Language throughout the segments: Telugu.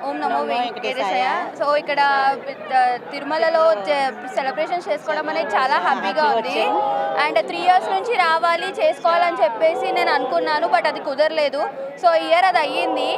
ఓం నమో వెంకటేశాయ. సో ఇక్కడ తిరుమలలో సెలబ్రేషన్ చేసుకోవడం అనేది చాలా హ్యాపీగా ఉంది. అండ్ 3 years నుంచి రావాలి చేసుకోవాలని చెప్పేసి నేను అనుకున్నాను, బట్ అది కుదరలేదు. సో ఇయర్ అది అయ్యింది.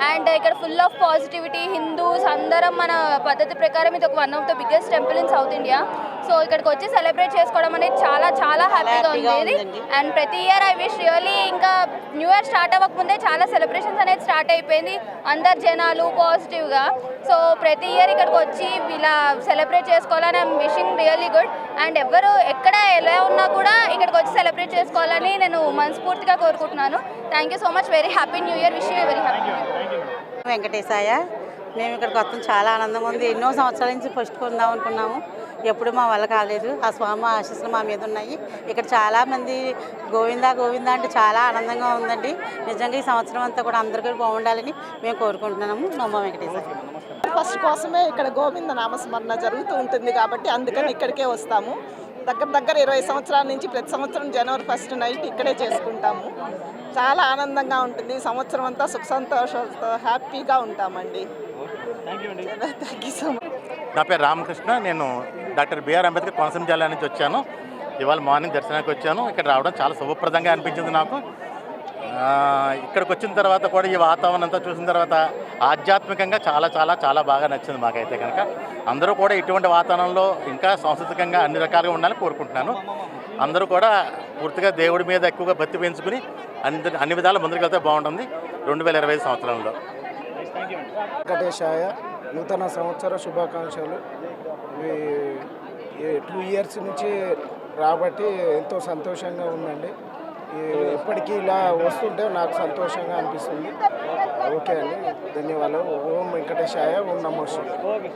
అండ్ ఇక్కడ ఫుల్ ఆఫ్ పాజిటివిటీ, హిందూస్ అందరం మన పద్ధతి ప్రకారం ఇది ఒక one of the biggest temple in south India. So ఇక్కడికి వచ్చి సెలబ్రేట్ చేసుకోవడం అనేది చాలా చాలా హ్యాపీగా ఉంది. అండ్ ప్రతి ఇయర్ ఐ విష్ రియల్లీ ఇంకా న్యూ ఇయర్ స్టార్ట్ అవ్వకముందే చాలా సెలబ్రేషన్స్ అనేది స్టార్ట్ అయిపోయింది, అందరు జనాలు పాజిటివ్గా. సో ప్రతి ఇయర్ ఇక్కడికి వచ్చి ఇలా సెలబ్రేట్ చేసుకోవాలని I'm wishing really good. And ఎవరు ఎక్కడ ఎలా ఉన్నా కూడా ఇక్కడికి వచ్చి సెలబ్రేట్ చేసుకోవాలని నేను మనస్ఫూర్తిగా కోరుకుంటున్నాను. Thank you so much. Very happy new year. Wish you very happy. వెంకటేశాయ. మేము ఇక్కడికి వస్తాం చాలా ఆనందంగా ఉంది. ఎన్నో సంవత్సరాల నుంచి ఫస్ట్ కొందాం అనుకున్నాము, ఎప్పుడు మా వల్ల కాలేదు. ఆ స్వామి ఆశీస్సులు మా మీద ఉన్నాయి. ఇక్కడ చాలామంది గోవిందా గోవిందా అంటే చాలా ఆనందంగా ఉందండి. నిజంగా ఈ సంవత్సరం అంతా కూడా అందరికీ బాగుండాలని మేము కోరుకుంటున్నాము. నమో వెంకటేశ్వర. ఫస్ట్ కోసమే ఇక్కడ గోవింద నామస్మరణ జరుగుతూ ఉంటుంది కాబట్టి అందుకని ఇక్కడికే వస్తాము. దగ్గర 20 సంవత్సరాల నుంచి ప్రతి సంవత్సరం జనవరి 1 నైట్ ఇక్కడే చేసుకుంటాము. చాలా ఆనందంగా ఉంటుంది. సంవత్సరం అంతా సుఖ సంతోషాలతో హ్యాపీగా ఉంటామండి. Thank you so much. నా పేరు రామకృష్ణ. నేను డాక్టర్ బిఆర్ అంబేద్కర్ కోనసీమ జిల్లా నుంచి వచ్చాను. ఇవాళ మార్నింగ్ దర్శనానికి వచ్చాను. ఇక్కడ రావడం చాలా శుభప్రదంగా అనిపించింది నాకు. ఇక్కడికి వచ్చిన తర్వాత కూడా ఈ వాతావరణం అంతా చూసిన తర్వాత ఆధ్యాత్మికంగా చాలా చాలా చాలా బాగా నచ్చింది మాకైతే కనుక. అందరూ కూడా ఇటువంటి వాతావరణంలో ఇంకా సాంస్కృతికంగా అన్ని రకాలుగా ఉండాలని కోరుకుంటున్నాను. అందరూ కూడా పూర్తిగా దేవుడి మీద ఎక్కువగా భక్తి పెంచుకుని అన్ని విధాల ముందుకు వెళ్తే బాగుంటుంది 2025 సంవత్సరంలో. వెంకటేశాయ. నూతన సంవత్సర శుభాకాంక్షలు. 2 years నుంచి రాబట్టి ఎంతో సంతోషంగా ఉందండి. ఎప్పటికీ ఇలా వస్తుంటే నాకు సంతోషంగా అనిపిస్తుంది. ఓకే అండి, ధన్యవాదాలు. ఓం వెంకటేశాయ. ఓం నమో శివాయ.